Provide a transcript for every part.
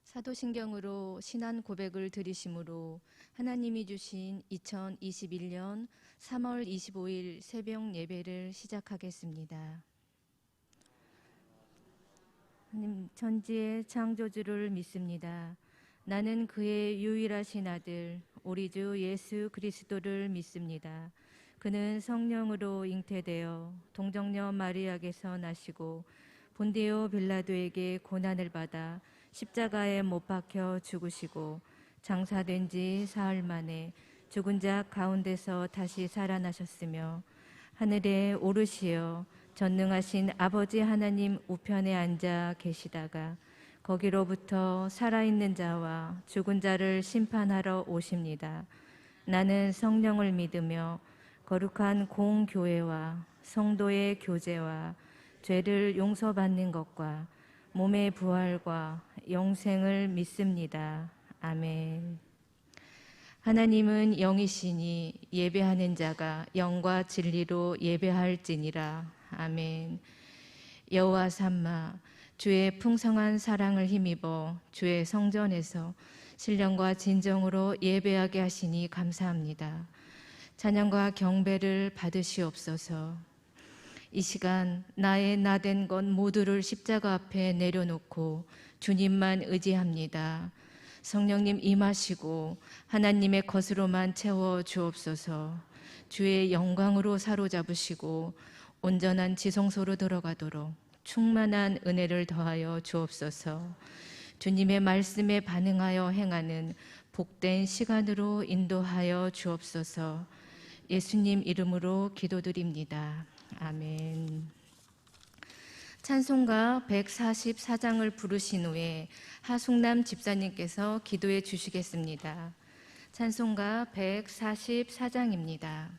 사도신경으로 신안 고백을 드리심으로 하나님이 주신 2021년 3월 25일 새벽 예배를 시작하겠습니다. 하나님, 천지의 창조주를 믿습니다. 나는 그의 유일하신 아들 우리 주 예수 그리스도를 믿습니다. 그는 성령으로 잉태되어 동정녀 마리아에게서 나시고 본디오 빌라도에게 고난을 받아 십자가에 못 박혀 죽으시고 장사된 지 사흘 만에 죽은 자 가운데서 다시 살아나셨으며 하늘에 오르시어 전능하신 아버지 하나님 우편에 앉아 계시다가 거기로부터 살아있는 자와 죽은 자를 심판하러 오십니다. 나는 성령을 믿으며 거룩한 공교회와 성도의 교제와 죄를 용서받는 것과 몸의 부활과 영생을 믿습니다. 아멘. 하나님은 영이시니 예배하는 자가 영과 진리로 예배할지니라. 아멘. 여호와 삼마 주의 풍성한 사랑을 힘입어 주의 성전에서 신령과 진정으로 예배하게 하시니 감사합니다. 찬양과 경배를 받으시옵소서. 이 시간 나의 나된 것 모두를 십자가 앞에 내려놓고 주님만 의지합니다. 성령님 임하시고 하나님의 것으로만 채워 주옵소서. 주의 영광으로 사로잡으시고 온전한 지성소로 들어가도록 충만한 은혜를 더하여 주옵소서. 주님의 말씀에 반응하여 행하는 복된 시간으로 인도하여 주옵소서. 예수님 이름으로 기도드립니다. 아멘. 찬송가 144장을 부르신 후에 하숙남 집사님께서 기도해 주시겠습니다. 찬송가 144장입니다.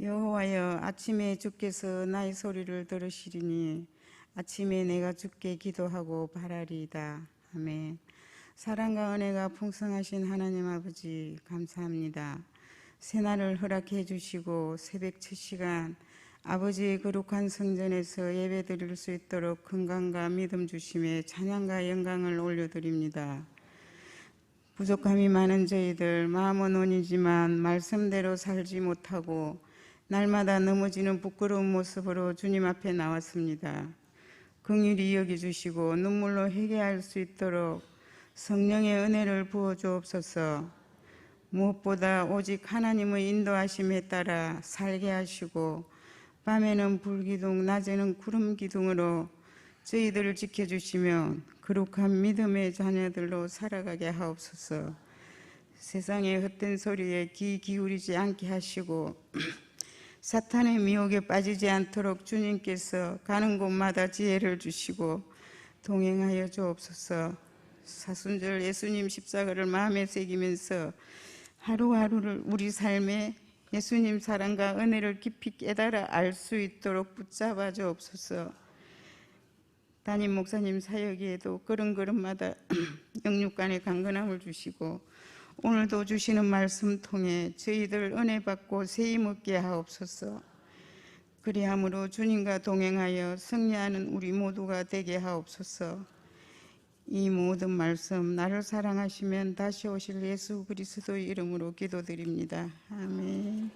여호와여, 아침에 주께서 나의 소리를 들으시리니 아침에 내가 주께 기도하고 바라리이다. 아멘. 사랑과 은혜가 풍성하신 하나님 아버지 감사합니다. 새날을 허락해 주시고 새벽 첫 시간 아버지의 거룩한 성전에서 예배드릴 수 있도록 건강과 믿음 주심에 찬양과 영광을 올려드립니다. 부족함이 많은 저희들, 마음은 원이지만 말씀대로 살지 못하고 날마다 넘어지는 부끄러운 모습으로 주님 앞에 나왔습니다. 긍휼히 여겨주시고 눈물로 회개할 수 있도록 성령의 은혜를 부어주옵소서. 무엇보다 오직 하나님의 인도하심에 따라 살게 하시고 밤에는 불기둥, 낮에는 구름기둥으로 저희들을 지켜주시며 거룩한 믿음의 자녀들로 살아가게 하옵소서. 세상의 헛된 소리에 귀 기울이지 않게 하시고 사탄의 미혹에 빠지지 않도록 주님께서 가는 곳마다 지혜를 주시고 동행하여 주옵소서. 사순절 예수님 십자가를 마음에 새기면서 하루하루를 우리 삶에 예수님 사랑과 은혜를 깊이 깨달아 알 수 있도록 붙잡아 주옵소서. 담임 목사님 사역에도 걸음걸음마다 영육간의 강건함을 주시고 오늘도 주시는 말씀 통해 저희들 은혜 받고 세임 얻게 하옵소서. 그리함으로 주님과 동행하여 승리하는 우리 모두가 되게 하옵소서. 이 모든 말씀 나를 사랑하시면 다시 오실 예수 그리스도의 이름으로 기도드립니다. 아멘.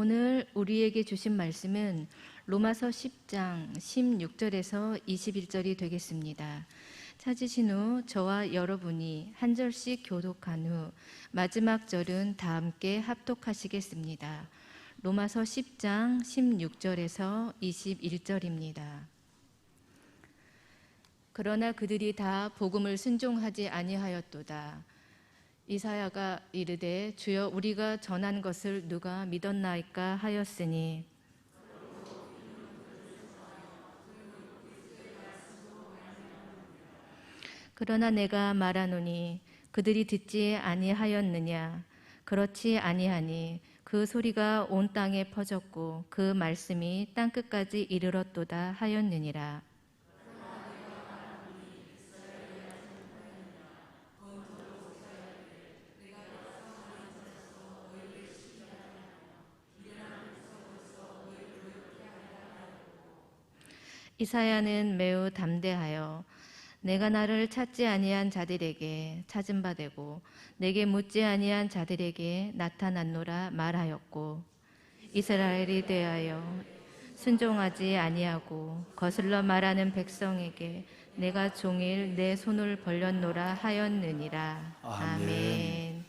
오늘 우리에게 주신 말씀은 로마서 10장 16절에서 21절이 되겠습니다. 찾으신 후 저와 여러분이 한 절씩 교독한 후 마지막 절은 다 함께 합독하시겠습니다. 로마서 10장 16절에서 21절입니다. 그러나 그들이 다 복음을 순종하지 아니하였도다. 이사야가 이르되 주여 우리가 전한 것을 누가 믿었나이까 하였으니 그러나 내가 말하노니 그들이 듣지 아니하였느냐. 그렇지 아니하니 그 소리가 온 땅에 퍼졌고 그 말씀이 땅끝까지 이르렀도다 하였느니라. 이사야는 매우 담대하여 내가 나를 찾지 아니한 자들에게 찾은 바 되고 내게 묻지 아니한 자들에게 나타났노라 말하였고 이스라엘이 대하여 순종하지 아니하고 거슬러 말하는 백성에게 내가 종일 내 손을 벌렸노라 하였느니라. 아멘.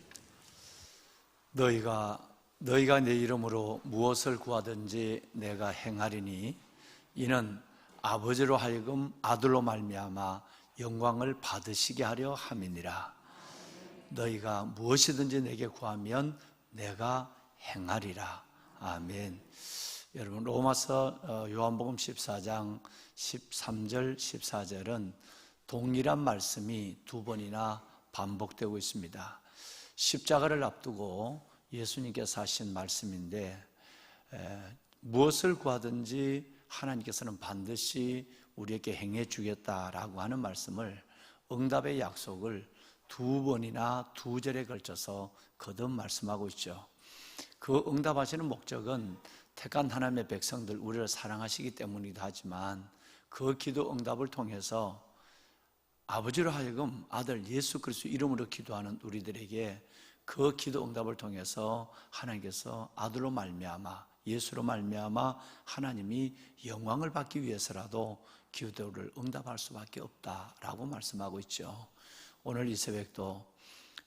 너희가 내 이름으로 무엇을 구하든지 내가 행하리니 이는 아버지로 하여금 아들로 말미암아 영광을 받으시게 하려 함이니라. 너희가 무엇이든지 내게 구하면 내가 행하리라. 아멘. 여러분, 로마서 요한복음 14장 13절 14절은 동일한 말씀이 두 번이나 반복되고 있습니다. 십자가를 앞두고 예수님께서 하신 말씀인데 무엇을 구하든지 하나님께서는 반드시 우리에게 행해 주겠다라고 하는 말씀을, 응답의 약속을 두 번이나 두 절에 걸쳐서 거듭 말씀하고 있죠. 그 응답하시는 목적은 택한 하나님의 백성들, 우리를 사랑하시기 때문이기도 하지만 그 기도 응답을 통해서 아버지로 하여금 아들 예수 그리스도 이름으로 기도하는 우리들에게 그 기도 응답을 통해서 하나님께서 아들로 말미암아 예수로 말미암아 하나님이 영광을 받기 위해서라도 기도를 응답할 수밖에 없다라고 말씀하고 있죠. 오늘 이 새벽도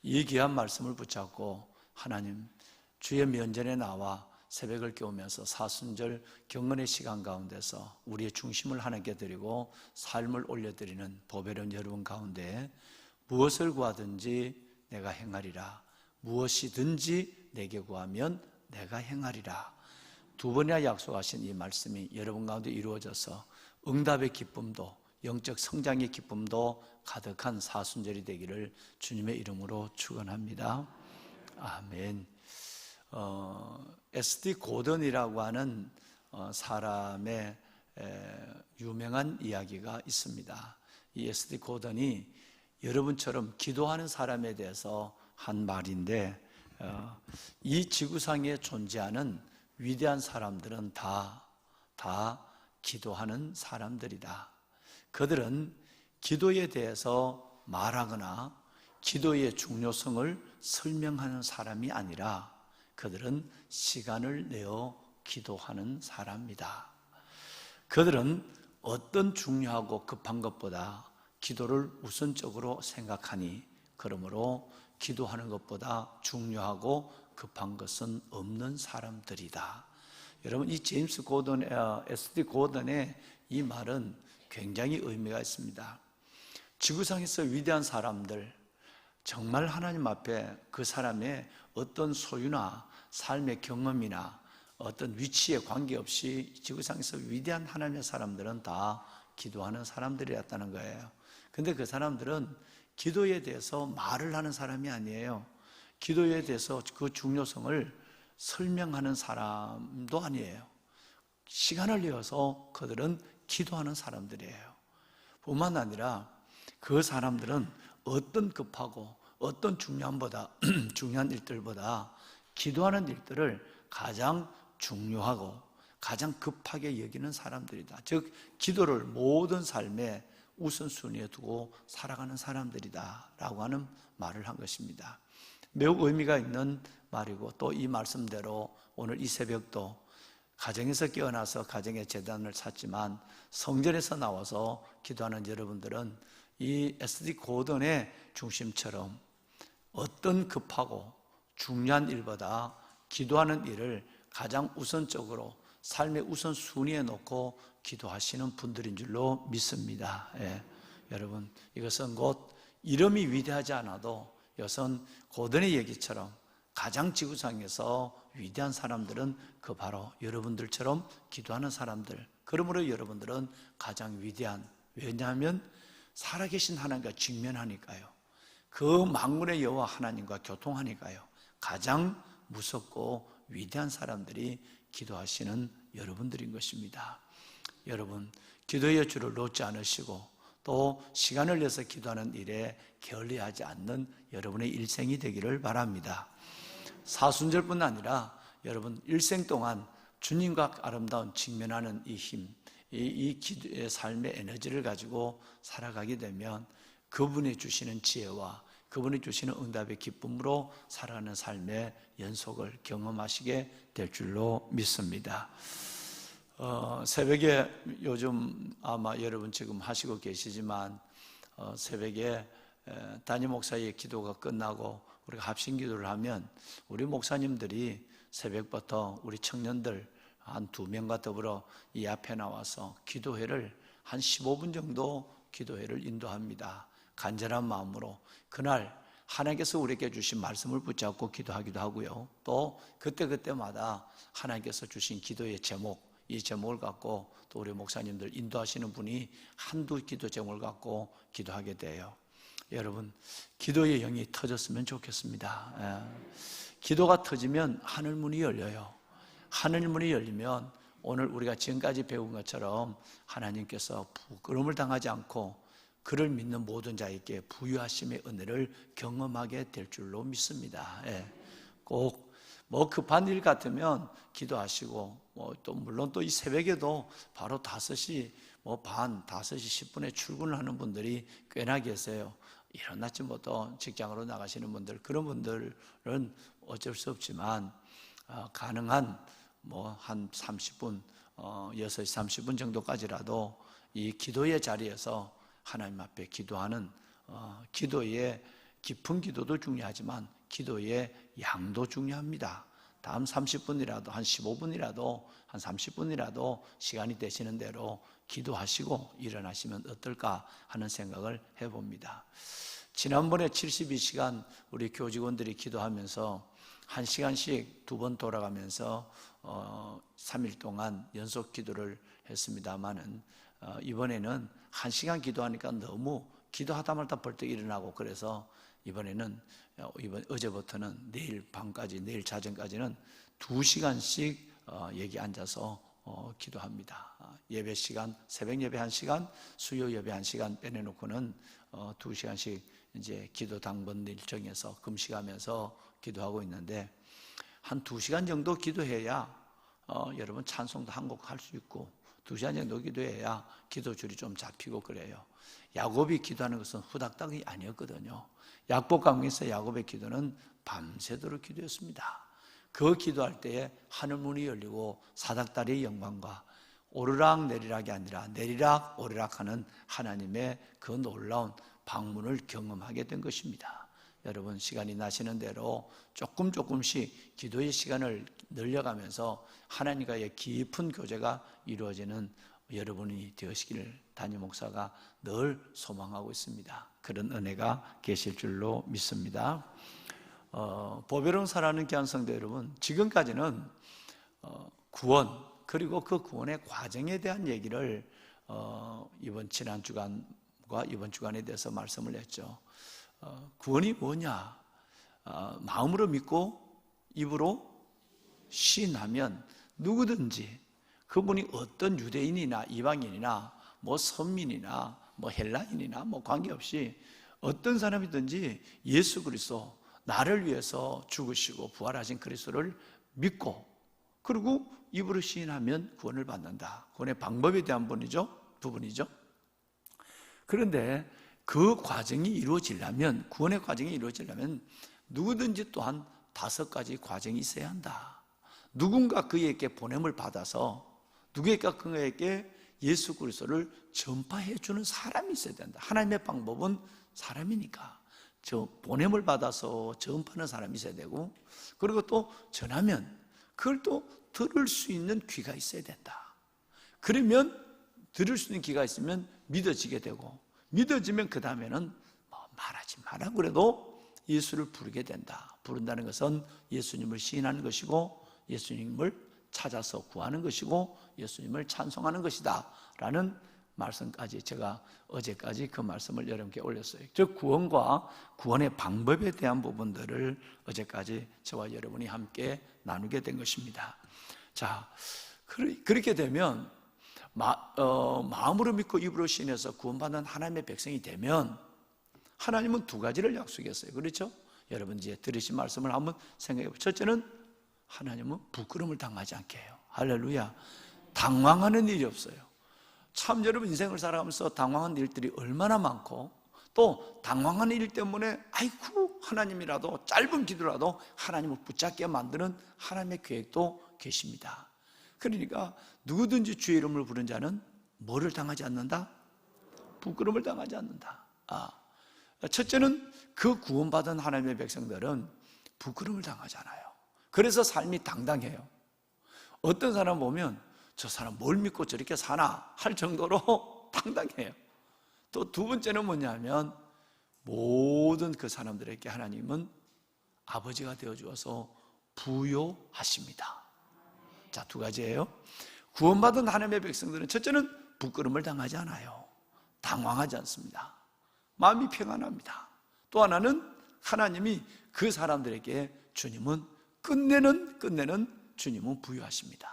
이 귀한 말씀을 붙잡고 하나님 주의 면전에 나와 새벽을 깨우면서 사순절 경건의 시간 가운데서 우리의 중심을 하나님께 드리고 삶을 올려드리는 보배로운 여러분 가운데 무엇을 구하든지 내가 행하리라, 무엇이든지 내게 구하면 내가 행하리라, 두 번이나 약속하신 이 말씀이 여러분 가운데 이루어져서 응답의 기쁨도 영적 성장의 기쁨도 가득한 사순절이 되기를 주님의 이름으로 축원합니다. 아멘. S.D. 고던이라고 하는 사람의 유명한 이야기가 있습니다. 이 S.D. 고던이 여러분처럼 기도하는 사람에 대해서 한 말인데, 이 지구상에 존재하는 위대한 사람들은 다 기도하는 사람들이다. 그들은 기도에 대해서 말하거나 기도의 중요성을 설명하는 사람이 아니라 그들은 시간을 내어 기도하는 사람이다. 그들은 어떤 중요하고 급한 것보다 기도를 우선적으로 생각하니 그러므로 기도하는 것보다 중요하고 급한 것은 없는 사람들이다. 여러분, 이 제임스 고던, S.D. 고던의 이 말은 굉장히 의미가 있습니다. 지구상에서 위대한 사람들, 정말 하나님 앞에 그 사람의 어떤 소유나 삶의 경험이나 어떤 위치에 관계없이 지구상에서 위대한 하나님의 사람들은 다 기도하는 사람들이었다는 거예요. 근데 그 사람들은 기도에 대해서 말을 하는 사람이 아니에요. 기도에 대해서 그 중요성을 설명하는 사람도 아니에요. 시간을 내어서 그들은 기도하는 사람들이에요. 뿐만 아니라 그 사람들은 어떤 급하고 어떤 중요한 일들보다 기도하는 일들을 가장 중요하고 가장 급하게 여기는 사람들이다. 즉 기도를 모든 삶의 우선순위에 두고 살아가는 사람들이다 라고 하는 말을 한 것입니다. 매우 의미가 있는 말이고, 또 이 말씀대로 오늘 이 새벽도 가정에서 깨어나서 가정의 제단을 찾지만 성전에서 나와서 기도하는 여러분들은 이 S.D. 고던의 중심처럼 어떤 급하고 중요한 일보다 기도하는 일을 가장 우선적으로 삶의 우선순위에 놓고 기도하시는 분들인 줄로 믿습니다. 여러분, 이것은 곧 이름이 위대하지 않아도 이것은 고던의 얘기처럼 가장 지구상에서 위대한 사람들은 그 바로 여러분들처럼 기도하는 사람들. 그러므로 여러분들은 가장 위대한, 왜냐하면 살아계신 하나님과 직면하니까요. 그 만군의 여호와 하나님과 교통하니까요. 가장 무섭고 위대한 사람들이 기도하시는 여러분들인 것입니다. 여러분, 기도의 줄을 놓지 않으시고 또 시간을 내서 기도하는 일에 게을리하지 않는 여러분의 일생이 되기를 바랍니다. 사순절뿐 아니라 여러분 일생 동안 주님과 아름다운 직면하는 이 힘, 이 기도의 삶의 에너지를 가지고 살아가게 되면 그분이 주시는 지혜와 그분이 주시는 응답의 기쁨으로 살아가는 삶의 연속을 경험하시게 될 줄로 믿습니다. 새벽에 요즘 아마 여러분 지금 하시고 계시지만 새벽에 담임 목사의 기도가 끝나고 우리가 합심 기도를 하면 우리 목사님들이 새벽부터 우리 청년들 한 2명과 더불어 이 앞에 나와서 기도회를 한 15분 정도 기도회를 인도합니다. 간절한 마음으로 그날 하나님께서 우리에게 주신 말씀을 붙잡고 기도하기도 하고요. 또 그때그때마다 하나님께서 주신 기도의 제목, 이 제목을 갖고 또 우리 목사님들 인도하시는 분이 한두 기도 제목을 갖고 기도하게 돼요. 여러분, 기도의 영이 터졌으면 좋겠습니다. 기도가 터지면 하늘문이 열려요. 하늘문이 열리면 오늘 우리가 지금까지 배운 것처럼 하나님께서 부끄러움을 당하지 않고 그를 믿는 모든 자에게 부유하심의 은혜를 경험하게 될 줄로 믿습니다. 꼭 뭐 급한 일 같으면 기도하시고 또 물론 또 이 새벽에도 바로 5시 반, 5시 10분에 출근을 하는 분들이 꽤나 계세요. 이런 아침부터 직장으로 나가시는 분들, 그런 분들은 어쩔 수 없지만 가능한 뭐 한 30분, 6시 30분 정도까지라도 이 기도의 자리에서 하나님 앞에 기도하는 기도의 깊은 기도도 중요하지만 기도의 양도 중요합니다. 다음 30분이라도 한 15분이라도 한 30분이라도 시간이 되시는 대로 기도하시고 일어나시면 어떨까 하는 생각을 해봅니다. 지난번에 72시간 우리 교직원들이 기도하면서 1시간씩 2번 돌아가면서 3일 동안 연속 기도를 했습니다마는 이번에는 1시간 기도하니까 너무 기도하다 말다 벌떡 일어나고 그래서 어제부터는 내일 밤까지, 내일 자정까지는 2시간씩 여기 앉아서 기도합니다. 예배 시간, 새벽 예배 1시간, 수요 예배 1시간 빼내놓고는 2시간씩 이제 기도 당번 일정에서 금식하면서 기도하고 있는데 한 2시간 정도 기도해야 여러분 찬송도 한 곡 할 수 있고 2시간 정도 기도해야 기도줄이 좀 잡히고 그래요. 야곱이 기도하는 것은 후닥닥이 아니었거든요. 야곱 강에서 야곱의 기도는 밤새도록 기도했습니다. 그 기도할 때에 하늘문이 열리고 사닥다리의 영광과 오르락 내리락이 아니라 내리락 오르락 하는 하나님의 그 놀라운 방문을 경험하게 된 것입니다. 여러분 시간이 나시는 대로 조금씩 기도의 시간을 늘려가면서 하나님과의 깊은 교제가 이루어지는 여러분이 되시기를 담임 목사가 늘 소망하고 있습니다. 그런 은혜가 계실 줄로 믿습니다. 보배로운 사랑하는 귀한 성도 여러분, 지금까지는 구원 그리고 그 구원의 과정에 대한 얘기를 이번 지난 주간과 이번 주간에 대해서 말씀을 했죠. 구원이 뭐냐? 마음으로 믿고 입으로 시인하면 누구든지 그분이 어떤 유대인이나 이방인이나 뭐 선민이나 뭐 헬라인이나 뭐 관계없이 어떤 사람이든지 예수 그리스도 나를 위해서 죽으시고 부활하신 그리스도를 믿고 그리고 입으로 시인하면 구원을 받는다. 구원의 방법에 대한 부분이죠. 그런데 그 과정이 이루어지려면 구원의 과정이 이루어지려면 누구든지 또한 5가지 과정이 있어야 한다. 누군가 그에게 보냄을 받아서 누구에게 그에게 예수 그리스도를 전파해 주는 사람이 있어야 된다. 하나님의 방법은 사람이니까 저 보냄을 받아서 전파하는 사람이 있어야 되고 그리고 또 전하면 그걸 또 들을 수 있는 귀가 있어야 된다. 그러면 들을 수 있는 귀가 있으면 믿어지게 되고 믿어지면 그 다음에는 말하지 마라 그래도 예수를 부르게 된다. 부른다는 것은 예수님을 시인하는 것이고 예수님을 찾아서 구하는 것이고 예수님을 찬송하는 것이다 라는 말씀까지 제가 어제까지 그 말씀을 여러분께 올렸어요. 즉 구원과 구원의 방법에 대한 부분들을 어제까지 저와 여러분이 함께 나누게 된 것입니다. 자, 그렇게 되면 마음으로 믿고 입으로 시인해서 구원받는 하나님의 백성이 되면 하나님은 2가지를 약속했어요. 그렇죠? 여러분 이제 들으신 말씀을 한번 생각해 보세요. 첫째는 하나님은 부끄러움을 당하지 않게 해요. 할렐루야. 당황하는 일이 없어요. 참 여러분 인생을 살아가면서 당황한 일들이 얼마나 많고 또 당황하는 일 때문에 아이고 하나님이라도 짧은 기도라도 하나님을 붙잡게 만드는 하나님의 계획도 계십니다. 그러니까 누구든지 주의 이름을 부른 자는 뭐를 당하지 않는다? 부끄러움을 당하지 않는다. 첫째는 그 구원받은 하나님의 백성들은 부끄러움을 당하지 않아요. 그래서 삶이 당당해요. 어떤 사람 보면 저 사람 뭘 믿고 저렇게 사나 할 정도로 당당해요. 또 2번째는 뭐냐면 모든 그 사람들에게 하나님은 아버지가 되어 주어서 부요하십니다. 자, 2가지예요. 구원받은 하나님의 백성들은 첫째는 부끄러움을 당하지 않아요. 당황하지 않습니다. 마음이 평안합니다. 또 하나는 하나님이 그 사람들에게 주님은 끝내는 주님은 부유하십니다.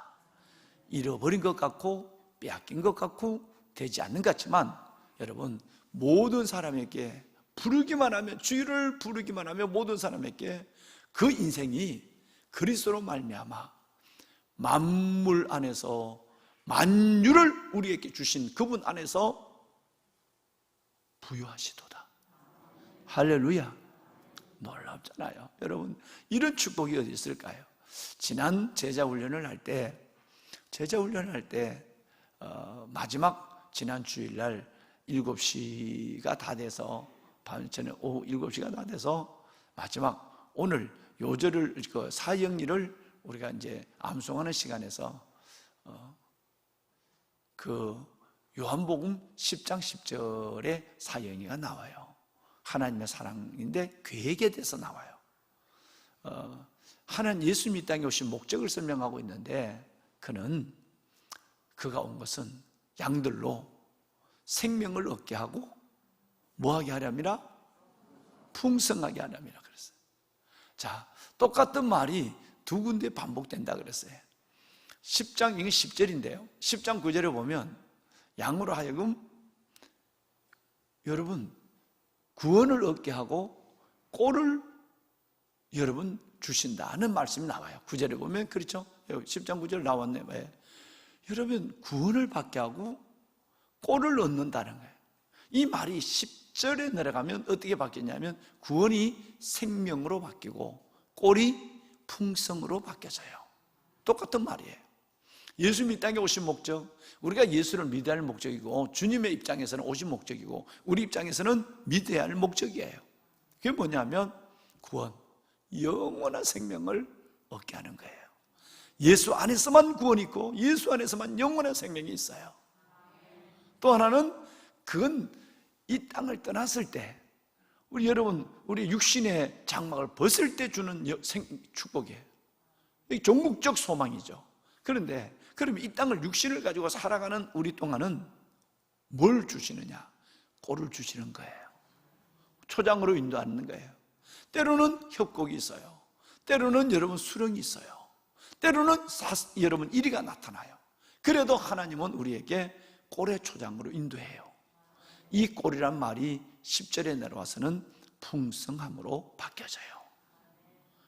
잃어버린 것 같고 빼앗긴 것 같고 되지 않는 것 같지만 여러분 모든 사람에게 부르기만 하면 주를 부르기만 하면 모든 사람에게 그 인생이 그리스도로 말미암아 만물 안에서 만유를 우리에게 주신 그분 안에서 부유하시도다. 할렐루야. 놀랍잖아요. 여러분 이런 축복이 어디 있을까요? 지난 제자 훈련을 할 때 마지막 지난 주일날 7시가 다 돼서 저는 오후 7시가 다 돼서 마지막 오늘 요절을 그 사형리를 우리가 이제 암송하는 시간에서 그 요한복음 10장 10절에 사형리가 나와요. 하나님의 사랑인데 계획에 대해서 나와요. 하나님 예수님 이 땅에 오신 목적을 설명하고 있는데 그가 온 것은 양들로 생명을 얻게 하고 뭐하게 하렵니라? 풍성하게 하렵니라 그랬어요. 자, 똑같은 말이 두 군데 반복된다 그랬어요. 10장, 이게 10절인데요 10장 9절에 보면 양으로 하여금 여러분 구원을 얻게 하고 꼴을 여러분 주신다는 말씀이 나와요. 9절에 보면 그렇죠? 10장 9절 나왔네. 왜? 여러분 구원을 받게 하고 꼴을 얻는다는 거예요. 이 말이 10절에 내려가면 어떻게 바뀌냐면 구원이 생명으로 바뀌고 꼴이 풍성으로 바뀌어져요. 똑같은 말이에요. 예수님이 이 땅에 오신 목적, 우리가 예수를 믿어야 할 목적이고 주님의 입장에서는 오신 목적이고 우리 입장에서는 믿어야 할 목적이에요. 그게 뭐냐면 구원, 영원한 생명을 얻게 하는 거예요. 예수 안에서만 구원이 있고 예수 안에서만 영원한 생명이 있어요. 또 하나는 그건 이 땅을 떠났을 때 우리 육신의 장막을 벗을 때 주는 축복이에요. 이게 종국적 소망이죠. 그런데 그러면 이 땅을 육신을 가지고 살아가는 우리 동안은 뭘 주시느냐? 꼴을 주시는 거예요. 초장으로 인도하는 거예요. 때로는 협곡이 있어요. 때로는 여러분 수령이 있어요. 때로는 여러분 이리가 나타나요. 그래도 하나님은 우리에게 꼴의 초장으로 인도해요. 이 꼴이란 말이 10절에 내려와서는 풍성함으로 바뀌어져요.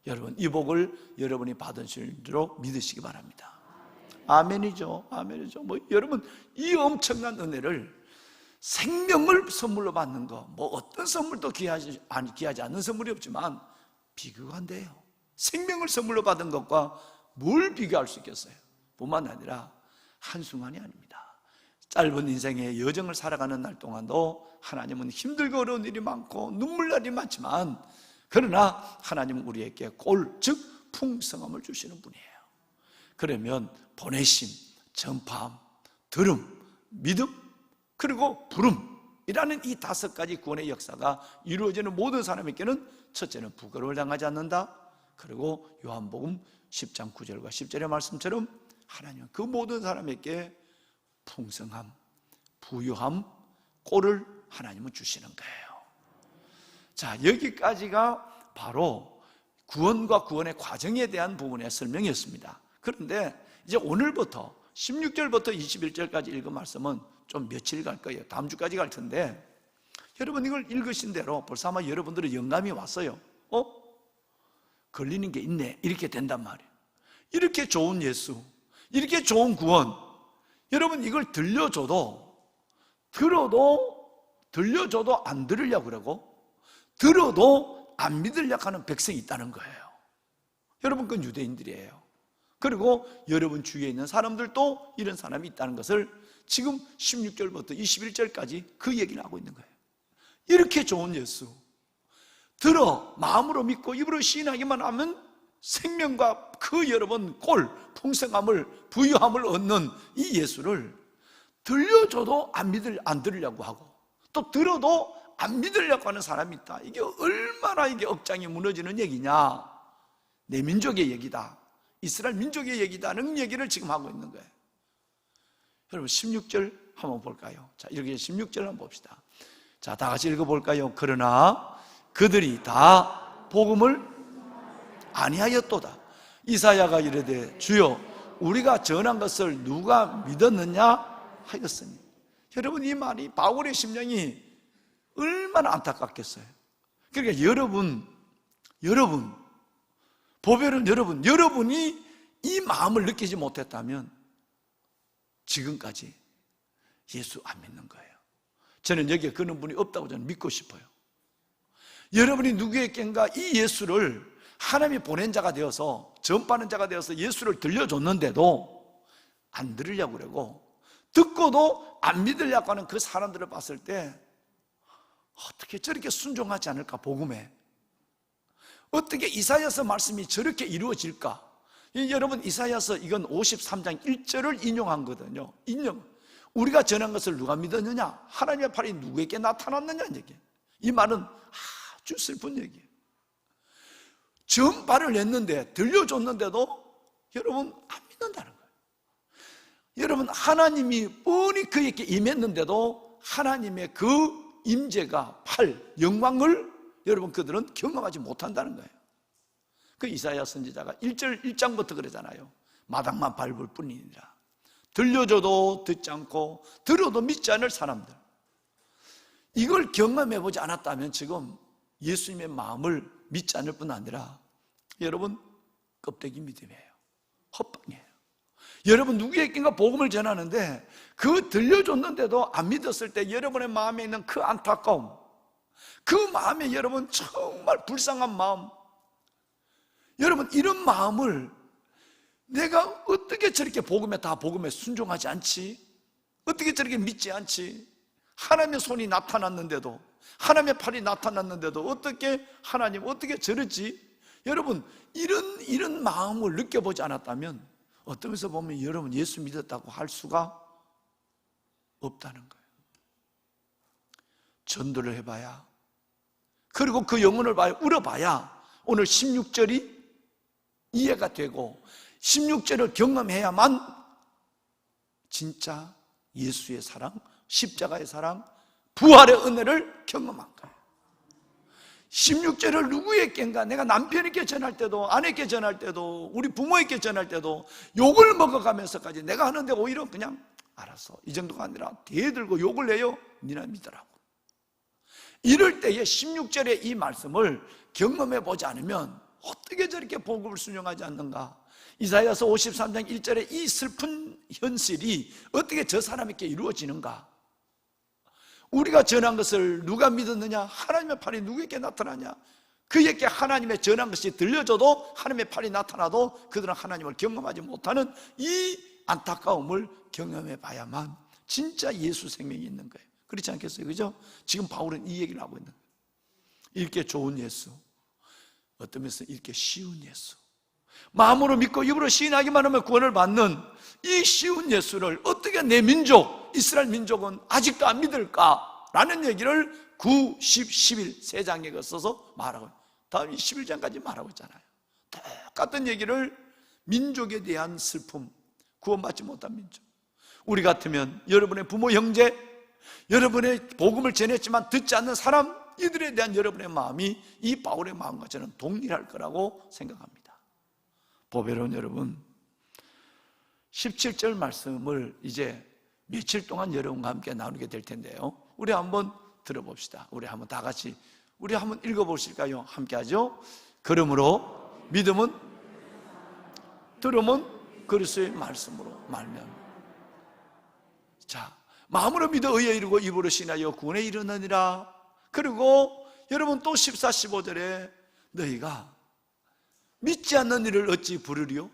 여러분 이 복을 여러분이 받으실 줄 믿으시기 바랍니다. 아멘이죠. 아멘이죠. 여러분 이 엄청난 은혜를 생명을 선물로 받는 거, 어떤 선물도 귀하지 않는 선물이 없지만 비교가 안 돼요. 생명을 선물로 받은 것과 뭘 비교할 수 있겠어요? 뿐만 아니라 한순간이 아닙니다. 짧은 인생의 여정을 살아가는 날 동안도 하나님은 힘들고 어려운 일이 많고 눈물 날이 많지만 그러나 하나님은 우리에게 꼴, 즉 풍성함을 주시는 분이에요. 그러면 보내심, 전파함, 들음, 믿음, 그리고 부름이라는 이 5가지 구원의 역사가 이루어지는 모든 사람에게는 첫째는 부끄러움을 당하지 않는다. 그리고 요한복음 10장 9절과 10절의 말씀처럼 하나님은 그 모든 사람에게 풍성함, 부유함, 꼴을 하나님은 주시는 거예요. 자, 여기까지가 바로 구원과 구원의 과정에 대한 부분의 설명이었습니다. 그런데 이제 오늘부터 16절부터 21절까지 읽은 말씀은 좀 며칠 갈 거예요. 다음 주까지 갈 텐데 여러분 이걸 읽으신 대로 벌써 아마 여러분들의 영감이 왔어요. 걸리는 게 있네. 이렇게 된단 말이에요. 이렇게 좋은 예수, 이렇게 좋은 구원, 여러분 이걸 들려줘도 안 들으려고 그러고 들어도 안 믿으려고 하는 백성이 있다는 거예요. 여러분 그건 유대인들이에요. 그리고 여러분 주위에 있는 사람들도 이런 사람이 있다는 것을 지금 16절부터 21절까지 그 얘기를 하고 있는 거예요. 이렇게 좋은 예수 들어 마음으로 믿고 입으로 시인하기만 하면 생명과 그 여러분 꼴, 풍성함을, 부유함을 얻는 이 예수를 들려줘도 안 들으려고 하고 또 들어도 안 믿으려고 하는 사람이 있다. 이게 얼마나 이게 억장이 무너지는 얘기냐. 내 민족의 얘기다, 이스라엘 민족의 얘기다는 얘기를 지금 하고 있는 거예요. 여러분 16절 한번 볼까요? 자, 이렇게 16절 한번 봅시다. 자, 다 같이 읽어볼까요? 그러나 그들이 다 복음을 아니하였도다. 이사야가 이르되 주여 우리가 전한 것을 누가 믿었느냐 하였으니. 여러분 이 말이 바울의 심령이 얼마나 안타깝겠어요. 그러니까 보배는 여러분이 이 마음을 느끼지 못했다면 지금까지 예수 안 믿는 거예요. 저는 여기에 그런 분이 없다고 저는 믿고 싶어요. 여러분이 누구에겐가 이 예수를 하나님이 보낸 자가 되어서, 전파하는 자가 되어서 예수를 들려줬는데도 안 들으려고 그러고, 듣고도 안 믿으려고 하는 그 사람들을 봤을 때 어떻게 저렇게 순종하지 않을까? 복음에 어떻게 이사야서 말씀이 저렇게 이루어질까? 여러분, 이사야서 이건 53장 1절을 인용한 거거든요. 우리가 전한 것을 누가 믿었느냐? 하나님의 팔이 누구에게 나타났느냐는 얘기예요. 이 말은 아주 슬픈 얘기예요. 전파를 했는데, 들려줬는데도 여러분 안 믿는다는 거예요. 여러분, 하나님이 뻔히 그에게 임했는데도 하나님의 그 임재가, 영광을 여러분 그들은 경험하지 못한다는 거예요. 그 이사야 선지자가 1장부터 그러잖아요. 마당만 밟을 뿐이니라. 들려줘도 듣지 않고 들어도 믿지 않을 사람들, 이걸 경험해보지 않았다면 지금 예수님의 마음을 믿지 않을 뿐 아니라 여러분 껍데기 믿음이에요. 헛방이에요. 여러분, 누구에게인가 복음을 전하는데 그 들려줬는데도 안 믿었을 때 여러분의 마음에 있는 그 안타까움, 그 마음에 여러분 정말 불쌍한 마음, 여러분 이런 마음을 내가 어떻게 저렇게 복음에 순종하지 않지? 어떻게 저렇게 믿지 않지? 하나님의 손이 나타났는데도, 하나님의 팔이 나타났는데도 어떻게 하나님 어떻게 저러지? 여러분 이런 마음을 느껴보지 않았다면 어떤 면에서 보면 여러분 예수 믿었다고 할 수가 없다는 거예요. 전도를 해봐야, 그리고 그 영혼을 봐야, 울어봐야 오늘 16절이 이해가 되고 16절을 경험해야만 진짜 예수의 사랑, 십자가의 사랑, 부활의 은혜를 경험한 거예요. 16절을 누구에게인가, 내가 남편에게 전할 때도, 아내에게 전할 때도, 우리 부모에게 전할 때도 욕을 먹어가면서까지 내가 하는데 오히려 그냥 알았어, 이 정도가 아니라 대들고 욕을 해요. 니나 믿으라고. 이럴 때에 16절의 이 말씀을 경험해 보지 않으면 어떻게 저렇게 복음을 순종하지 않는가? 이사야서 53장 1절의 이 슬픈 현실이 어떻게 저 사람에게 이루어지는가? 우리가 전한 것을 누가 믿었느냐? 하나님의 팔이 누구에게 나타나냐? 그에게 하나님의 전한 것이 들려줘도, 하나님의 팔이 나타나도 그들은 하나님을 경험하지 못하는 이 안타까움을 경험해 봐야만 진짜 예수 생명이 있는 거예요. 그렇지 않겠어요? 그죠? 지금 바울은 이 얘기를 하고 있는 거예요. 읽기 좋은 예수, 어떤 면에서 읽기 쉬운 예수, 마음으로 믿고 입으로 시인하기만 하면 구원을 받는 이 쉬운 예수를 어떻게 내 민족, 이스라엘 민족은 아직도 안 믿을까? 라는 얘기를 9, 10, 11 세 장에 걸쳐서 말하고, 다음 11장까지 말하고 있잖아요. 똑같은 얘기를, 민족에 대한 슬픔, 구원받지 못한 민족. 우리 같으면 여러분의 부모, 형제, 여러분의 복음을 전했지만 듣지 않는 사람, 이들에 대한 여러분의 마음이 이 바울의 마음과 저는 동일할 거라고 생각합니다. 보배로운 여러분, 17절 말씀을 이제 며칠 동안 여러분과 함께 나누게 될 텐데요, 우리 한번 들어봅시다. 우리 한번 다 같이 우리 한번 읽어보실까요? 함께 하죠. 그러므로 믿음은 들음은 그리스도의 말씀으로 말미암아. 자, 마음으로 믿어 의에 이르고 입으로 신하여 구원에 이르느니라. 그리고 여러분 또 14, 15절에 너희가 믿지 않는 일을 어찌 부르리요?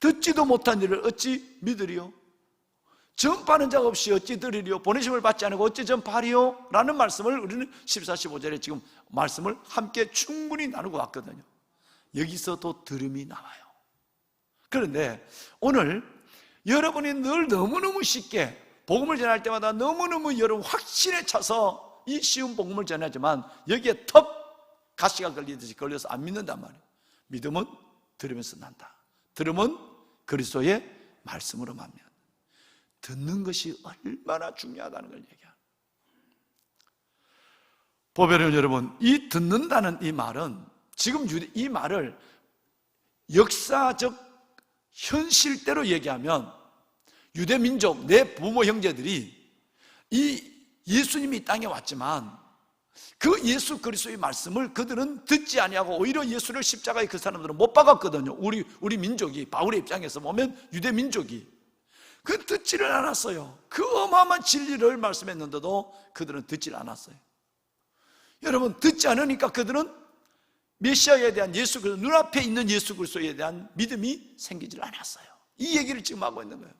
듣지도 못한 일을 어찌 믿으리요? 전파하는 자가 없이 어찌 들으리요? 보내심을 받지 않고 어찌 전파하리요? 라는 말씀을 우리는 14, 15절에 지금 말씀을 함께 충분히 나누고 왔거든요. 여기서도 들음이 나와요. 그런데 오늘 여러분이 늘 너무너무 쉽게 복음을 전할 때마다 너무너무 여러분 확신에 차서 이 쉬운 복음을 전하지만 여기에 턱 가시가 걸리듯이 걸려서 안 믿는단 말이에요. 믿음은 들으면서 난다. 들음은 그리스도의 말씀으로 만면. 듣는 것이 얼마나 중요하다는 걸 얘기합니다. 보배로운 여러분, 이 듣는다는 이 말은 지금 이 말을 역사적 현실대로 얘기하면 유대 민족, 내 부모 형제들이 이 예수님이 이 땅에 왔지만 그 예수 그리스도의 말씀을 그들은 듣지 아니하고 오히려 예수를 십자가에 그 사람들은 못 박았거든요. 우리 민족이, 바울의 입장에서 보면 유대 민족이 그 듣지를 않았어요. 그 어마어마한 진리를 말씀했는데도 그들은 듣지를 않았어요. 여러분, 듣지 않으니까 그들은 메시아에 대한 예수 그리스도, 눈앞에 있는 예수 그리스도에 대한 믿음이 생기질 않았어요. 이 얘기를 지금 하고 있는 거예요.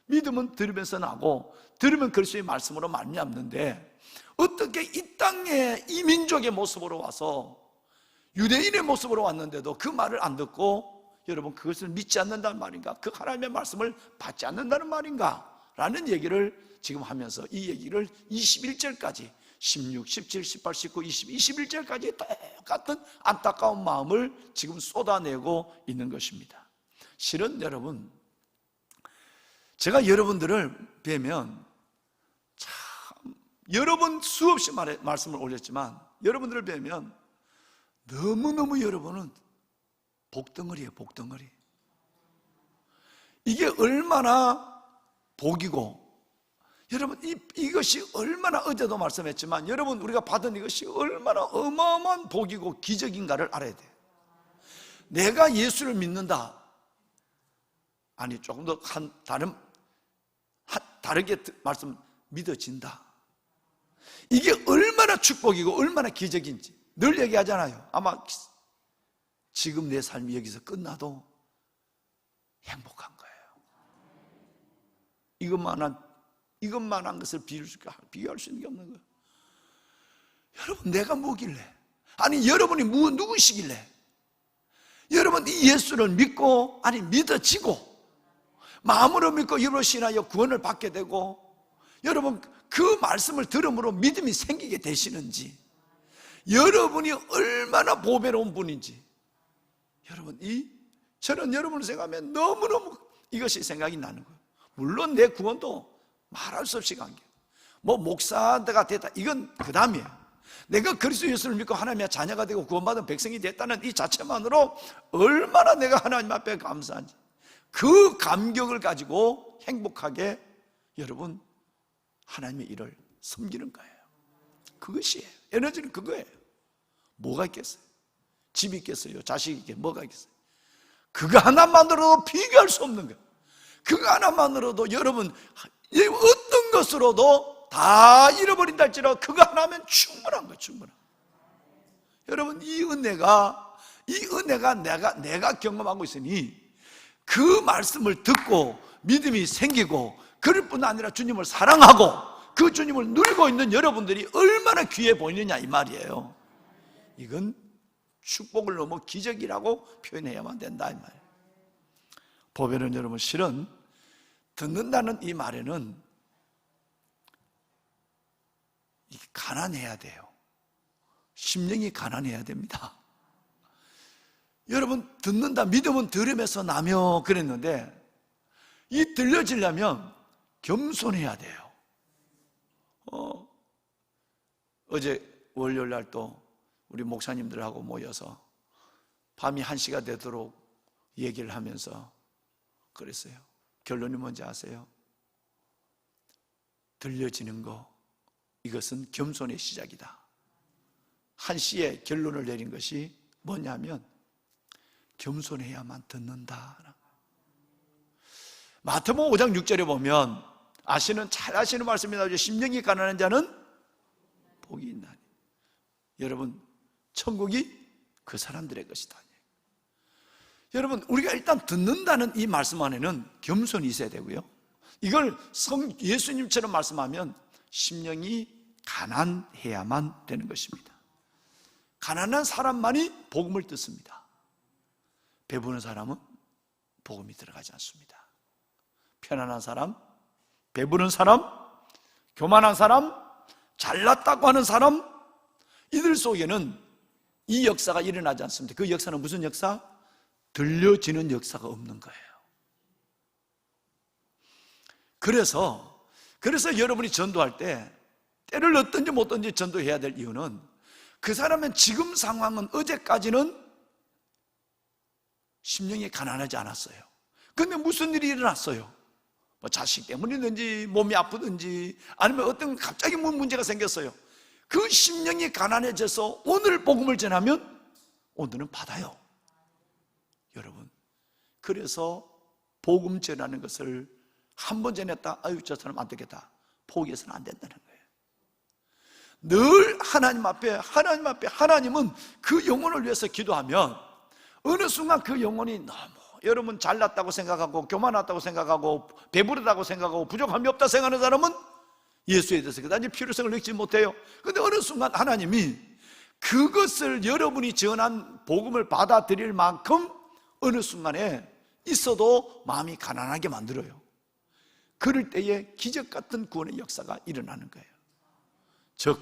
믿음은 들으면서 나고 들으면 그리스도의 말씀으로 말미암는데, 어떻게 이 땅에 이 민족의 모습으로 와서 유대인의 모습으로 왔는데도 그 말을 안 듣고 여러분 그것을 믿지 않는다는 말인가? 그 하나님의 말씀을 받지 않는다는 말인가? 라는 얘기를 지금 하면서 이 얘기를 21절까지 16, 17, 18, 19, 20, 21절까지 똑같은 안타까운 마음을 지금 쏟아내고 있는 것입니다. 실은 여러분, 제가 여러분들을 뵈면 참 여러 번 수없이 말씀을 올렸지만 여러분들을 뵈면 너무너무 여러분은 복덩어리예요. 복덩어리. 이게 얼마나 복이고, 여러분 이것이 얼마나, 어제도 말씀했지만 여러분 우리가 받은 이것이 얼마나 어마어마한 복이고 기적인가를 알아야 돼요. 내가 예수를 믿는다, 아니 조금 더 다르게 말씀, 믿어진다. 이게 얼마나 축복이고 얼마나 기적인지 늘 얘기하잖아요. 아마 지금 내 삶이 여기서 끝나도 행복한 거예요. 이것만한 것을 비교할 수 있는 게 없는 거예요. 여러분, 내가 뭐길래, 아니 여러분이 누구시길래 여러분 이 예수를 믿고, 아니 믿어지고 마음으로 믿고 여러분 신하여 구원을 받게 되고, 여러분 그 말씀을 들음으로 믿음이 생기게 되시는지, 여러분이 얼마나 보배로운 분인지, 여러분 저는 여러분을 생각하면 너무너무 이것이 생각이 나는 거예요. 물론 내 구원도 말할 수 없이 관계, 뭐 목사가 됐다, 이건 그 다음이에요. 내가 그리스도 예수를 믿고 하나님의 자녀가 되고 구원받은 백성이 됐다는 이 자체만으로 얼마나 내가 하나님 앞에 감사한지, 그 감격을 가지고 행복하게 여러분 하나님의 일을 섬기는 거예요. 그것이에요. 에너지는 그거예요. 뭐가 있겠어요? 집이 있겠어요? 자식이 있겠어요? 뭐가 있겠어요? 그거 하나만으로도 비교할 수 없는 거예요. 그거 하나만으로도 여러분 어떤 것으로도 다 잃어버린다 할지라도 그거 하나면 충분한 거예요. 충분한. 여러분 이 은혜가 내가 경험하고 있으니, 그 말씀을 듣고 믿음이 생기고, 그럴 뿐 아니라 주님을 사랑하고 그 주님을 누리고 있는 여러분들이 얼마나 귀해 보이느냐 이 말이에요. 이건 축복을 넘어 기적이라고 표현해야만 된다 이 말이에요. 보배는 여러분 실은 듣는다는 이 말에는 가난해야 돼요. 심령이 가난해야 됩니다. 여러분 듣는다, 믿음은 들음에서 나며 그랬는데, 이 들려지려면 겸손해야 돼요. 어제 월요일 날 또 우리 목사님들하고 모여서 밤이 1시가 되도록 얘기를 하면서 그랬어요. 결론이 뭔지 아세요? 들려지는 거, 이것은 겸손의 시작이다. 1시에 결론을 내린 것이 뭐냐면 겸손해야만 듣는다. 마태복음 5장 6절에 보면 잘 아시는 말씀이 나오죠. 심령이 가난한 자는 복이 있나니. 여러분 천국이 그 사람들의 것이다. 여러분 우리가 일단 듣는다는 이 말씀 안에는 겸손이 있어야 되고요, 이걸 예수님처럼 말씀하면 심령이 가난해야만 되는 것입니다. 가난한 사람만이 복음을 듣습니다. 배부른 사람은 복음이 들어가지 않습니다. 편안한 사람, 배부른 사람, 교만한 사람, 잘났다고 하는 사람, 이들 속에는 이 역사가 일어나지 않습니다. 그 역사는 무슨 역사? 들려지는 역사가 없는 거예요. 그래서 여러분이 전도할 때 때를 얻든지 못 얻든지 전도해야 될 이유는, 그 사람은 지금 상황은 어제까지는 심령이 가난하지 않았어요. 그런데 무슨 일이 일어났어요? 뭐 자식 때문이든지 몸이 아프든지 아니면 어떤 갑자기 문제가 생겼어요. 그 심령이 가난해져서 오늘 복음을 전하면 오늘은 받아요. 여러분, 그래서 복음 전하는 것을 한 번 전했다, 아유 저 사람 안 되겠다, 포기해서는 안 된다는 거예요. 늘 하나님 앞에 하나님은 그 영혼을 위해서 기도하면 어느 순간 그 영혼이 너무 여러분 잘났다고 생각하고 교만하다고 생각하고 배부르다고 생각하고 부족함이 없다 생각하는 사람은 예수에 대해서 그다지 필요성을 느끼지 못해요. 그런데 어느 순간 하나님이 그것을 여러분이 전한 복음을 받아들일 만큼 어느 순간에 있어도 마음이 가난하게 만들어요. 그럴 때에 기적 같은 구원의 역사가 일어나는 거예요. 즉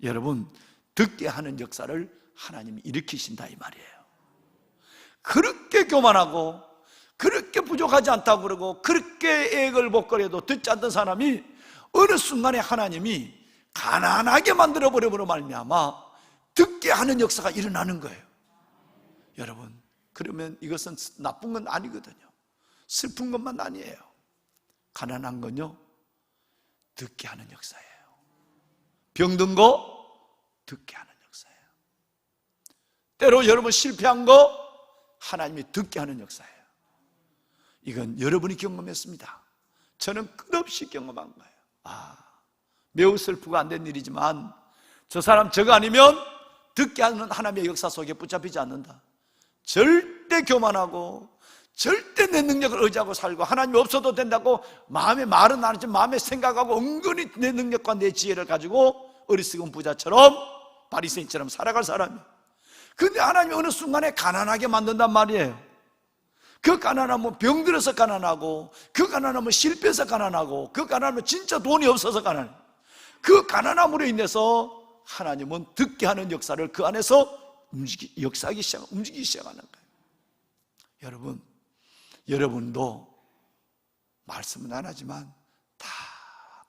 여러분 듣게 하는 역사를 하나님이 일으키신다 이 말이에요. 그렇게 교만하고 그렇게 부족하지 않다고 그러고 그렇게 애걸 복걸해도 듣지 않던 사람이 어느 순간에 하나님이 가난하게 만들어버려버려 말미암아 듣게 하는 역사가 일어나는 거예요. 여러분 그러면 이것은 나쁜 건 아니거든요. 슬픈 것만 아니에요. 가난한 건요 듣게 하는 역사예요. 병든 거 듣게 하는 역사예요. 때로 여러분 실패한 거 하나님이 듣게 하는 역사예요. 이건 여러분이 경험했습니다. 저는 끝없이 경험한 거예요. 매우 슬프고 안 된 일이지만 저 사람 저거 아니면 듣게 하는 하나님의 역사 속에 붙잡히지 않는다. 절대 교만하고 절대 내 능력을 의지하고 살고 하나님이 없어도 된다고 마음에 말은 안 하지만 마음에 생각하고 은근히 내 능력과 내 지혜를 가지고 어리석은 부자처럼 바리새인처럼 살아갈 사람이에요. 근데 하나님이 어느 순간에 가난하게 만든단 말이에요. 그 가난하면 병들어서 가난하고 그 가난하면 실패해서 가난하고 그 가난하면 진짜 돈이 없어서 가난해요. 그 가난함으로 인해서 하나님은 듣게 하는 역사를 그 안에서 움직이기 시작하는 거예요. 여러분도 말씀은 안 하지만 다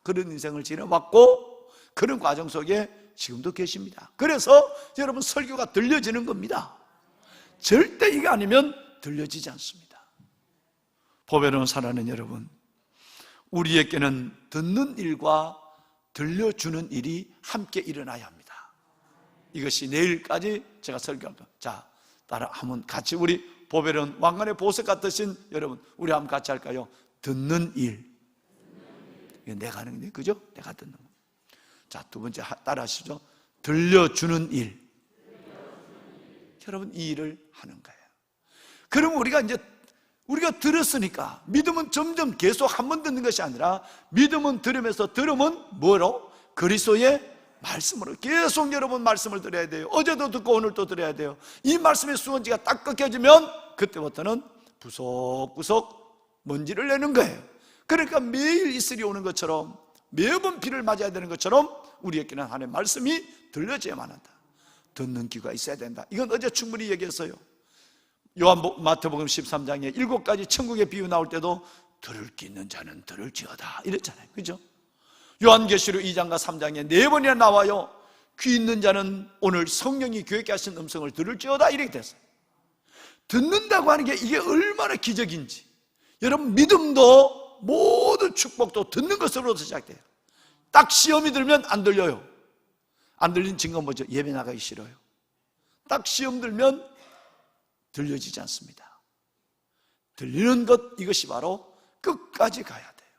그런 인생을 지내왔고 그런 과정 속에 지금도 계십니다. 그래서 여러분 설교가 들려지는 겁니다. 절대 이게 아니면 들려지지 않습니다. 보배로운 사랑하는 여러분, 우리에게는 듣는 일과 들려주는 일이 함께 일어나야 합니다. 이것이 내일까지 제가 설교할 겁니다. 자, 따라 한번 같이 우리 보배로운 왕관의 보석 같으신 여러분, 우리 한번 같이 할까요? 듣는 일. 이게 내가 하는 게 그죠? 내가 듣는 거. 자, 두 번째 따라 하시죠. 들려주는 일. 여러분 이 일을 하는 거예요. 그럼 우리가 들었으니까 믿음은 점점 계속 한 번 듣는 것이 아니라 믿음은 들으면서 들으면 뭐로? 그리스도의 말씀으로 계속 여러분 말씀을 들어야 돼요. 어제도 듣고 오늘도 들어야 돼요. 이 말씀의 수건지가 딱 끊겨지면 그때부터는 구석구석 먼지를 내는 거예요. 그러니까 매일 이슬이 오는 것처럼 매번 비를 맞아야 되는 것처럼 우리에게는 하나님의 말씀이 들려져야만 한다. 듣는 귀가 있어야 된다. 이건 어제 충분히 얘기했어요. 마태복음 13장에 7가지 천국의 비유 나올 때도 들을 귀 있는 자는 들을지어다 이랬잖아요. 그죠? 요한계시록 2장과 3장에 4번이나 나와요. 귀 있는 자는 오늘 성령이 교회께 하신 음성을 들을지어다 이렇게 됐어요. 듣는다고 하는 게 이게 얼마나 기적인지. 여러분 믿음도 모든 축복도 듣는 것으로부터 시작돼요. 딱 시험이 들면 안 들려요. 안 들린 증거 뭐죠? 예배 나가기 싫어요. 딱 시험 들면 들려지지 않습니다. 들리는 것, 이것이 바로 끝까지 가야 돼요.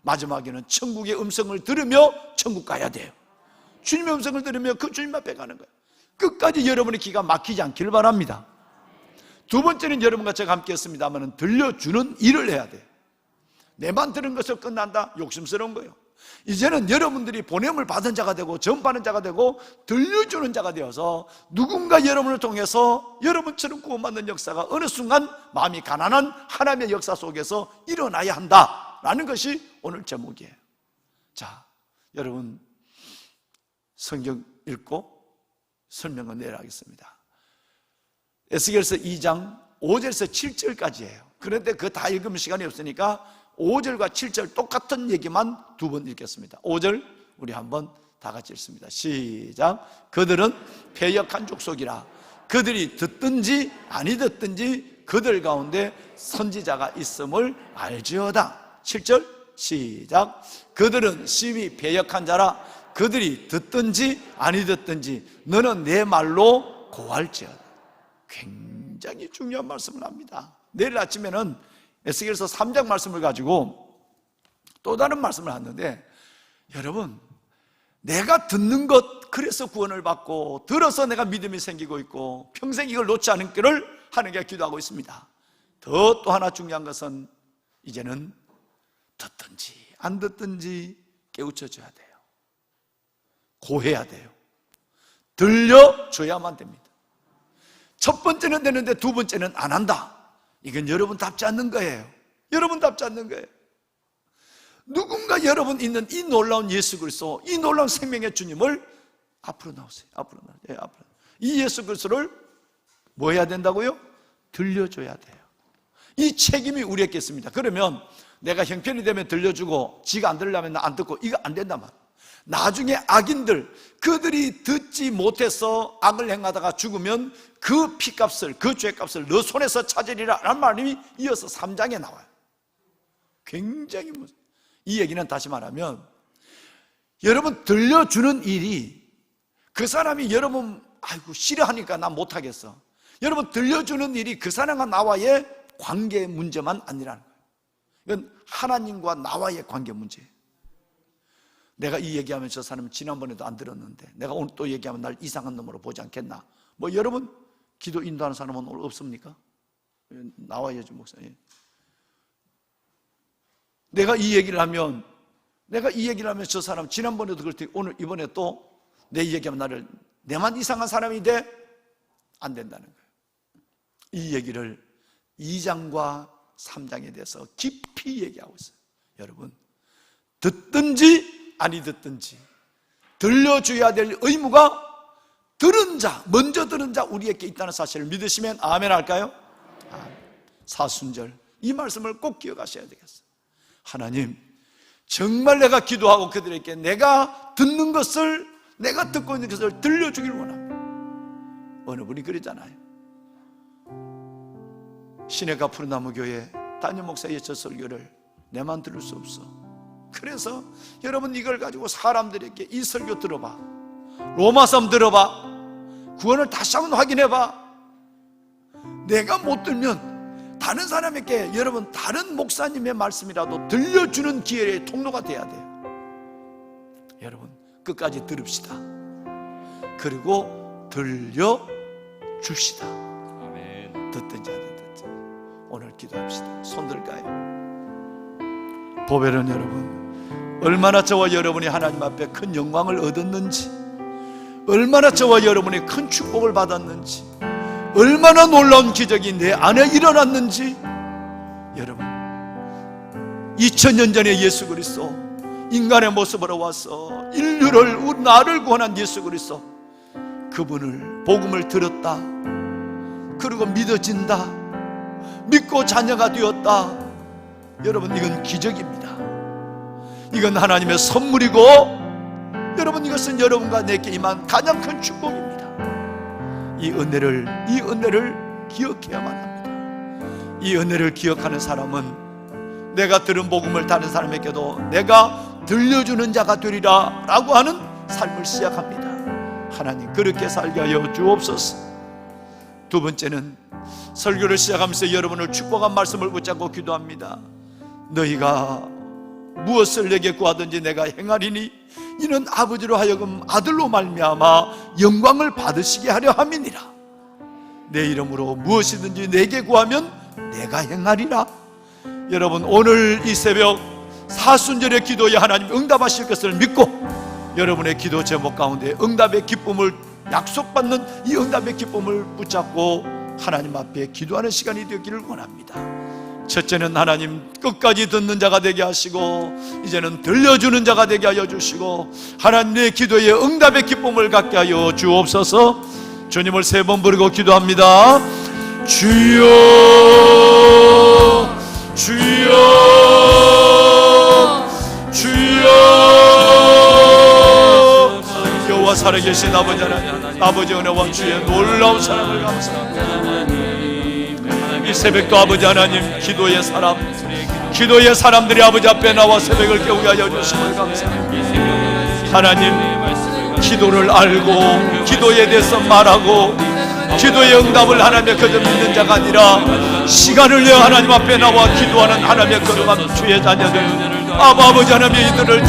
마지막에는 천국의 음성을 들으며 천국 가야 돼요. 주님의 음성을 들으며 그 주님 앞에 가는 거예요. 끝까지 여러분의 귀가 막히지 않기를 바랍니다. 두 번째는 여러분과 제가 함께 했습니다만 들려주는 일을 해야 돼요. 내만 들은 것을 끝난다? 욕심스러운 거예요. 이제는 여러분들이 보냄을 받은 자가 되고 전파하는 자가 되고 들려주는 자가 되어서 누군가 여러분을 통해서 여러분처럼 구원받는 역사가 어느 순간 마음이 가난한 하나님의 역사 속에서 일어나야 한다라는 것이 오늘 제목이에요. 자, 여러분 성경 읽고 설명을 내려가겠습니다. 에스겔서 2장 5절에서 7절까지예요. 그런데 그거 다 읽으면 시간이 없으니까 5절과 7절 똑같은 얘기만 2번 읽겠습니다. 5절 우리 한번 다 같이 읽습니다. 시작. 그들은 패역한 족속이라. 그들이 듣든지 아니 듣든지 그들 가운데 선지자가 있음을 알지어다. 7절 시작. 그들은 심히 패역한 자라. 그들이 듣든지 아니 듣든지 너는 내 말로 고할지어다. 굉장히 중요한 말씀을 합니다. 내일 아침에는 에스겔서 3장 말씀을 가지고 또 다른 말씀을 하는데, 여러분 내가 듣는 것, 그래서 구원을 받고 들어서 내가 믿음이 생기고 있고 평생 이걸 놓지 않은 길을 하나님께 기도하고 있습니다. 또 하나 중요한 것은 이제는 듣든지 안 듣든지 깨우쳐줘야 돼요. 고해야 돼요. 들려줘야만 됩니다. 첫 번째는 되는데 두 번째는 안 한다. 이건 여러분답지 않는 거예요. 여러분답지 않는 거예요. 누군가 여러분 있는 이 놀라운 예수 그리스도, 이 놀라운 생명의 주님을 앞으로 나오세요. 앞으로 나오세요. 앞으로. 이 예수 그리스도를 뭐 해야 된다고요? 들려줘야 돼요. 이 책임이 우리에게 있습니다. 그러면 내가 형편이 되면 들려주고 지가 안 들으려면 안 듣고, 이거 안 된단 말이에요. 나중에 악인들, 그들이 듣지 못해서 악을 행하다가 죽으면 그 피값을, 그 죄값을 너 손에서 찾으리라 라는 말씀이 이어서 3장에 나와요. 굉장히 무서워요. 이 얘기는 다시 말하면 여러분 들려주는 일이 그 사람이 여러분 아이고 싫어하니까 난 못하겠어, 여러분 들려주는 일이 그 사람과 나와의 관계 문제만 아니라는 거예요. 이건 하나님과 나와의 관계 문제예요. 내가 이 얘기하면 저 사람은 지난번에도 안 들었는데 내가 오늘 또 얘기하면 날 이상한 놈으로 보지 않겠나. 뭐 여러분 기도 인도하는 사람은 오늘 없습니까? 나와야지 목사님. 내가 이 얘기를 하면 저 사람 지난번에도 그럴 때 오늘 이번에 또 내 얘기하면 내만 이상한 사람이 돼? 안 된다는 거예요. 이 얘기를 2장과 3장에 대해서 깊이 얘기하고 있어요. 여러분 듣든지 아니 듣든지 들려줘야 될 의무가 들은 자, 먼저 들은 자 우리에게 있다는 사실을 믿으시면 아멘 할까요? 사순절 이 말씀을 꼭 기억하셔야 되겠어요. 하나님, 정말 내가 기도하고 그들에게 내가 듣는 것을, 내가 듣고 있는 것을 들려주길 원합니다. 어느 분이 그러잖아요. 시내가 푸른나무교회 담임 목사의 저 설교를 내만 들을 수 없어. 그래서 여러분 이걸 가지고 사람들에게 이 설교 들어봐, 로마서 들어봐, 구원을 다시 한번 확인해봐. 내가 못 들면 다른 사람에게, 여러분 다른 목사님의 말씀이라도 들려주는 기회의 통로가 돼야 돼요. 여러분 끝까지 들읍시다. 그리고 들려줍시다. 아멘. 듣든지 안 듣든지 오늘 기도합시다. 손 들까요? 보배는 여러분 얼마나 저와 여러분이 하나님 앞에 큰 영광을 얻었는지, 얼마나 저와 여러분이 큰 축복을 받았는지, 얼마나 놀라운 기적이 내 안에 일어났는지. 여러분 2000년 전에 예수 그리스도 인간의 모습으로 와서 인류를, 나를 구원한 예수 그리스도, 그분을 복음을 들었다, 그리고 믿어진다, 믿고 자녀가 되었다. 여러분 이건 기적입니다. 이건 하나님의 선물이고 여러분 이것은 여러분과 내게 임한 가장 큰 축복입니다. 이 은혜를 기억해야만 합니다. 이 은혜를 기억하는 사람은 내가 들은 복음을 다른 사람에게도 내가 들려주는 자가 되리라 라고 하는 삶을 시작합니다. 하나님 그렇게 살게 하여 주옵소서. 두 번째는 설교를 시작하면서 여러분을 축복한 말씀을 붙잡고 기도합니다. 너희가 무엇을 내게 구하든지 내가 행하리니 이는 아버지로 하여금 아들로 말미암아 영광을 받으시게 하려 함이니라. 내 이름으로 무엇이든지 내게 구하면 내가 행하리라. 여러분 오늘 이 새벽 사순절의 기도에 하나님 응답하실 것을 믿고 여러분의 기도 제목 가운데 응답의 기쁨을 약속받는 이 응답의 기쁨을 붙잡고 하나님 앞에 기도하는 시간이 되기를 원합니다. 첫째는 하나님 끝까지 듣는 자가 되게 하시고 이제는 들려주는 자가 되게 하여 주시고 하나님 내 기도에 응답의 기쁨을 갖게 하여 주옵소서. 주님을 세 번 부르고 기도합니다. 주여 주여 주여. 여호와 살아계신 아버지 하나님, 아버지 은혜와 주의 놀라운 사랑을 감사합니다. 이 새벽도 아버지 하나님 기도의 사람들이 아버지 앞에 나와 새벽을 깨우게 하여 주심을 감사합니다. 하나님 기도를 알고 기도에 대해서 말하고 기도의 응답을 하나님의 그저 믿는 자가 아니라 시간을 내어 하나님 앞에 나와 기도하는 하나님의 거룩한 주의 자녀들, 아버지 하나님의 이들을